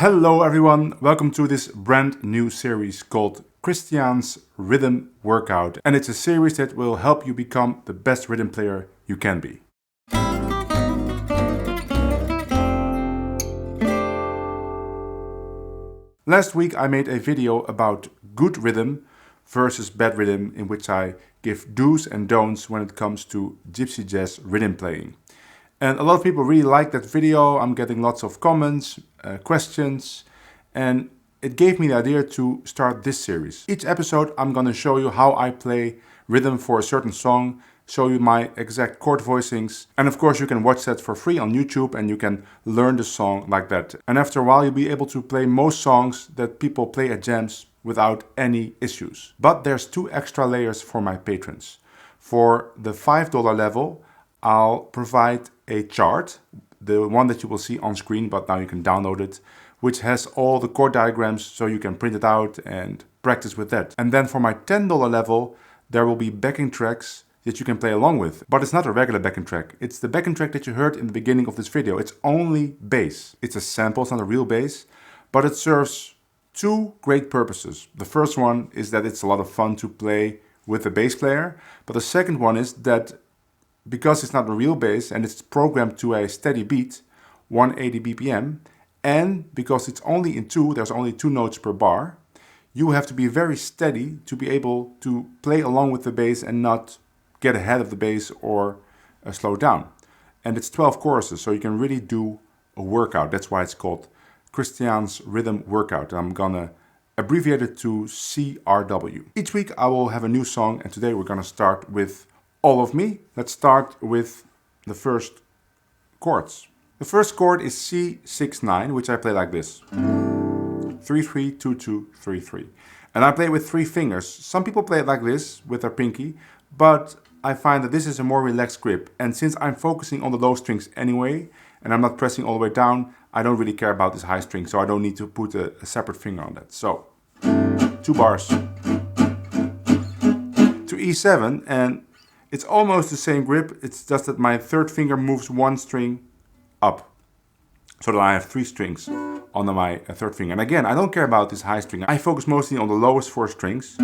Hello everyone, welcome to this brand new series called Christiaan's Rhythm Workout. And it's a series that will help you become the best rhythm player you can be. Last week I made a video about good rhythm versus bad rhythm, in which I give do's and don'ts when it comes to gypsy jazz rhythm playing. And a lot of people really like that video. I'm getting lots of comments, questions, and it gave me the idea to start this series. Each episode I'm going to show you how I play rhythm for a certain song, show you my exact chord voicings, and of course you can watch that for free on YouTube and you can learn the song like that. And after a while you'll be able to play most songs that people play at jams without any issues. But there's two extra layers for my patrons. For the $5 level, I'll provide a chart, the one that you will see on screen, but now you can download it, which has all the chord diagrams so you can print it out and practice with that. And then for my $10 level, there will be backing tracks that you can play along with. But it's not a regular backing track. It's the backing track that you heard in the beginning of this video. It's only bass. It's a sample, it's not a real bass, but it serves two great purposes. The first one is that it's a lot of fun to play with a bass player, but the second one is that because it's not a real bass and it's programmed to a steady beat, 180 BPM, and because it's only in two, there's only 2 notes per bar, you have to be very steady to be able to play along with the bass and not get ahead of the bass or slow down. And it's 12 choruses, so you can really do a workout. That's why it's called Christiaan's Rhythm Workout. I'm gonna abbreviate it to CRW. Each week I will have a new song, and today we're gonna start with All of Me. Let's start with the first chords. The first chord is C6-9, which I play like this. 3-3-2-2-3-3. And I play it with 3 fingers. Some people play it like this with their pinky, but I find that this is a more relaxed grip. And since I'm focusing on the low strings anyway, and I'm not pressing all the way down, I don't really care about this high string, so I don't need to put a separate finger on that. So, 2 bars to E7, and it's almost the same grip. It's just that my third finger moves 1 string up, so that I have 3 strings on my third finger. And again, I don't care about this high string. I focus mostly on the lowest 4 strings,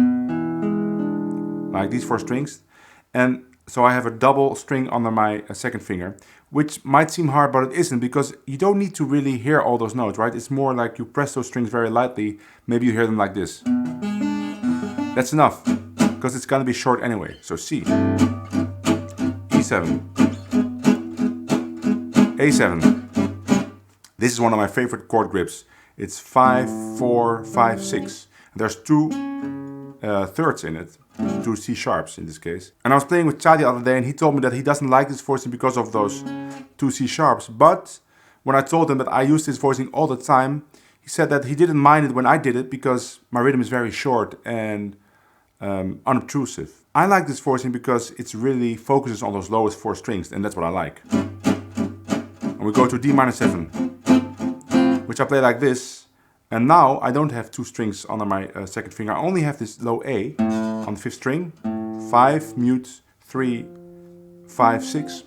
like these 4 strings. And so I have a double string under my second finger, which might seem hard, but it isn't, because you don't need to really hear all those notes, right? It's more like you press those strings very lightly. Maybe you hear them like this. That's enough, because it's gonna be short anyway. So C, E7, A7. This is one of my favorite chord grips. It's 5, 4, 5, 6. There's 2 thirds in it, 2 C sharps in this case. And I was playing with Chad the other day, and he told me that he doesn't like this voicing because of those 2 C sharps. But when I told him that I use this voicing all the time, he said that he didn't mind it when I did it because my rhythm is very short and unobtrusive. I like this voicing because it really focuses on those lowest 4 strings, and that's what I like. And we go to D minor 7, which I play like this. And now I don't have 2 strings under my second finger. I only have this low A on the 5th string. 5, mute, 3, 5, 6.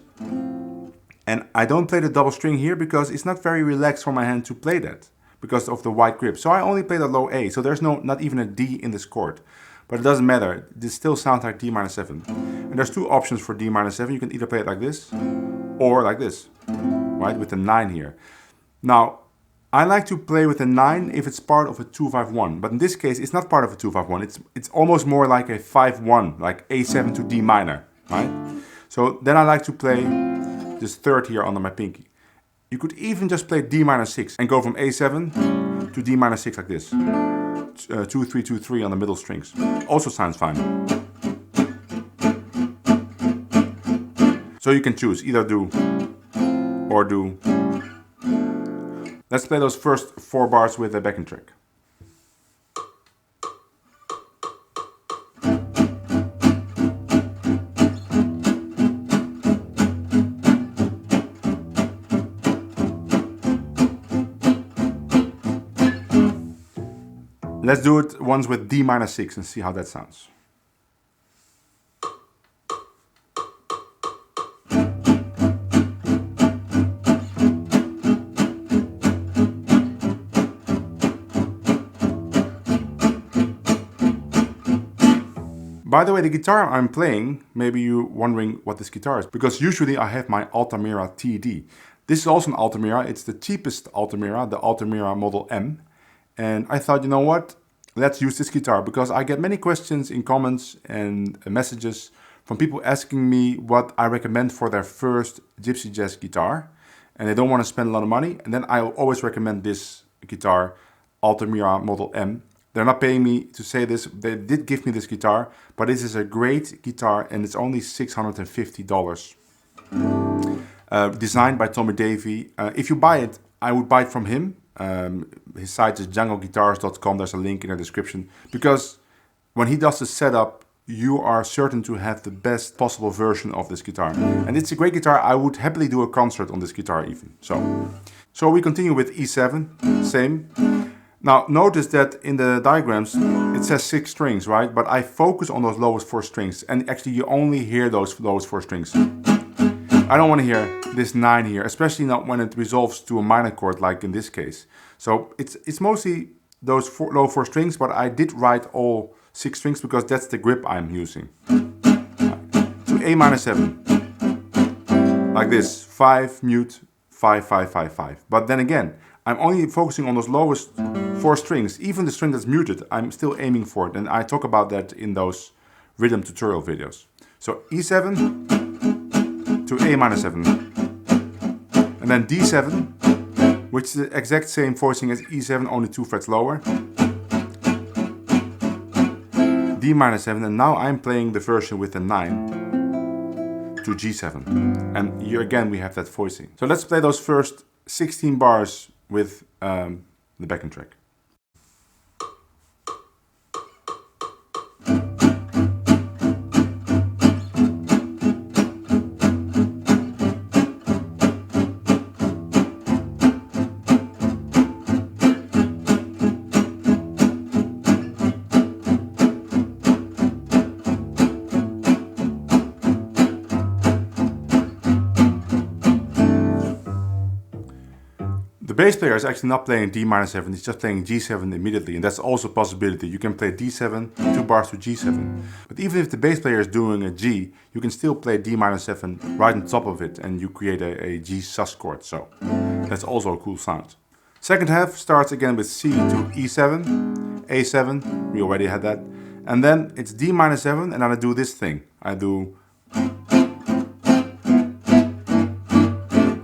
And I don't play the double string here because it's not very relaxed for my hand to play that because of the wide grip. So I only play the low A. So there's not even a D in this chord. But it doesn't matter. This still sounds like D minor 7. And there's 2 options for D minor 7. You can either play it like this or like this, right? With the 9 here. Now, I like to play with a 9 if it's part of a 2-5-1, but in this case it's not part of a 2-5-1. It's almost more like a 5-1, like A7 to D minor, right? So then I like to play this third here under my pinky. You could even just play D minor 6 and go from A7 to D minor 6 like this. 2, 3, 2, 3 on the middle strings. Also sounds fine. So you can choose, either do or do. Let's play those first 4 bars with a backing track. Let's do it once with D minor 6 and see how that sounds. By the way, the guitar I'm playing, maybe you're wondering what this guitar is, because usually I have my Altamira TD. This is also an Altamira. It's the cheapest Altamira, the Altamira Model M. And I thought, you know what? Let's use this guitar, because I get many questions in comments and messages from people asking me what I recommend for their first gypsy jazz guitar. And they don't want to spend a lot of money. And then I always recommend this guitar, Altamira Model M. They're not paying me to say this. They did give me this guitar, but this is a great guitar and it's only $650. Designed by Tommy Davey. If you buy it, I would buy it from him. His site is jungleguitars.com. There's a link in the description. Because when he does the setup, you are certain to have the best possible version of this guitar. And it's a great guitar. I would happily do a concert on this guitar even. So we continue with E7, same. Now notice that in the diagrams it says 6 strings, right? But I focus on those lowest 4 strings, and actually you only hear those lowest 4 strings. I don't want to hear this 9 here, especially not when it resolves to a minor chord like in this case. So it's mostly those low 4 strings, but I did write all 6 strings because that's the grip I'm using. To A minor 7, like this, 5 mute, 5 5 5 5. But then again, I'm only focusing on those lowest 4 strings. Even the string that's muted, I'm still aiming for it, and I talk about that in those rhythm tutorial videos. So E7 to A minor 7, and then D7, which is the exact same voicing as E7, only 2 frets lower. D minor 7, and now I'm playing the version with the 9 to G7. And here again we have that voicing. So let's play those first 16 bars with the backing track. The bass player is actually not playing D minor 7, he's just playing G7 immediately, and that's also a possibility. You can play D7, 2 bars to G7. But even if the bass player is doing a G, you can still play D minor 7 right on top of it, and you create a G sus chord, so that's also a cool sound. Second half starts again with C to E7, A7, we already had that, and then it's D minor 7, and then I do this thing. I do...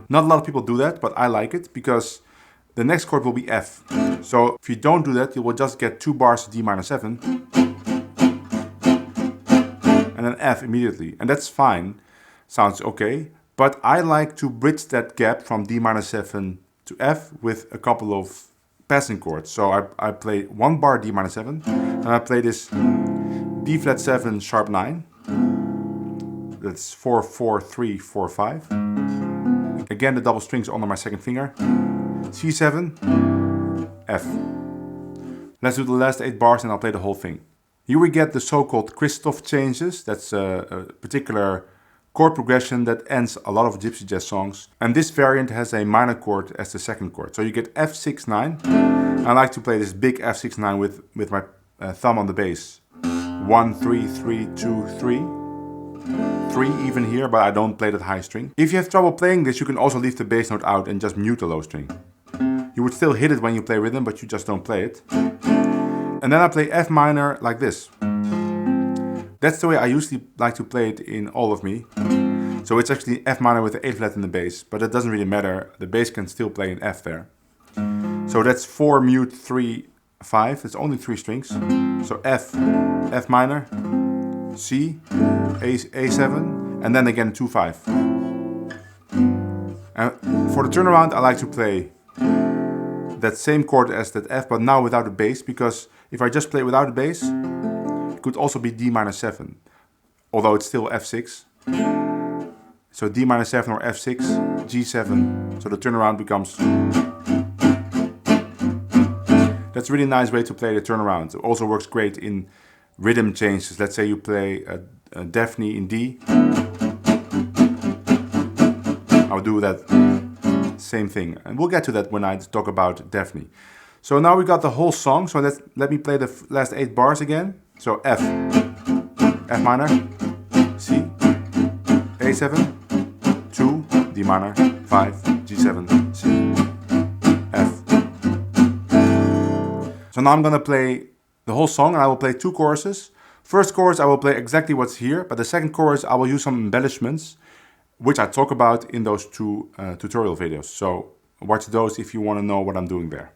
Not a lot of people do that, but I like it because the next chord will be F. So if you don't do that, you will just get 2 bars to D minor 7 and then F immediately. And that's fine, sounds okay. But I like to bridge that gap from D minor 7 to F with a couple of passing chords. So I play 1 bar D minor 7, and I play this D flat 7 sharp 9. That's 4 4 3 4 5. Again, the double strings under my second finger. C7, F. Let's do the last 8 bars and I'll play the whole thing. Here we get the so-called Christoph changes. That's a particular chord progression that ends a lot of gypsy jazz songs. And this variant has a minor chord as the second chord. So you get F6 9. I like to play this big F6 9 with my thumb on the bass. 1 3 3 2 3. 3 even here, but I don't play that high string. If you have trouble playing this, you can also leave the bass note out and just mute the low string. You would still hit it when you play rhythm, but you just don't play it. And then I play F minor like this. That's the way I usually like to play it in All of Me. So it's actually F minor with the 8th flat in the bass, but it doesn't really matter. The bass can still play in F there. So that's 4 mute 3 5. It's only 3 strings. So F, F minor, C, A7, and then again 2 5. And for the turnaround, I like to play that same chord as that F, but now without a bass, because if I just play without a bass, it could also be D minor 7, although it's still F6. So D minor 7 or F6, G7, so the turnaround becomes... That's a really nice way to play the turnaround. It also works great in rhythm changes. Let's say you play a Daphne in D. I'll do that same thing. And we'll get to that when I talk about Daphne. So now we got the whole song. So let me play the last 8 bars again. So F, F minor, C, A7, 2, D minor, 5, G7, C, F. So now I'm gonna play the whole song and I will play 2 choruses. First chorus I will play exactly what's here, but the second chorus I will use some embellishments, which I talk about in those 2 tutorial videos. So watch those if you want to know what I'm doing there.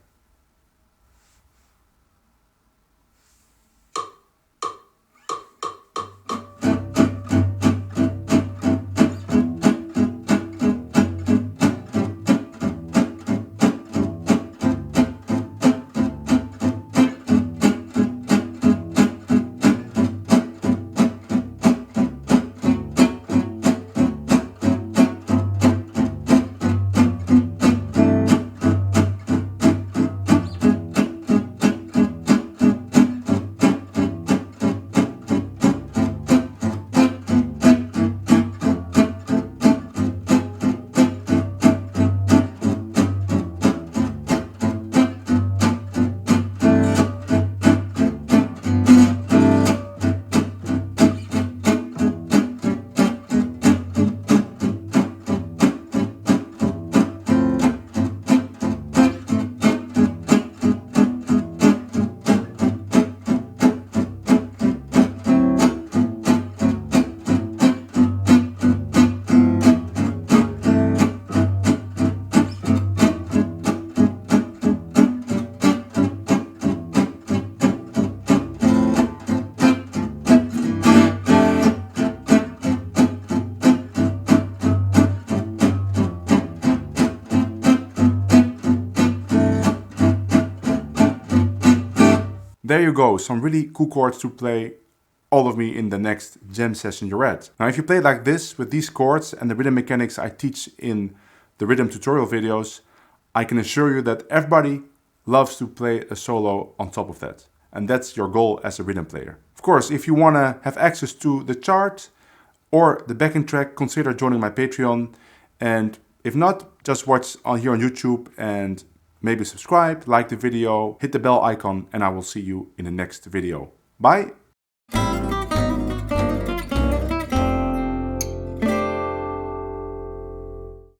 There you go, some really cool chords to play all of me in the next jam session you're at. Now if you play like this with these chords and the rhythm mechanics I teach in the rhythm tutorial videos, I can assure you that everybody loves to play a solo on top of that. And that's your goal as a rhythm player. Of course, if you want to have access to the chart or the backing track, consider joining my Patreon. And if not, just watch here on YouTube and maybe subscribe, like the video, hit the bell icon, and I will see you in the next video. Bye!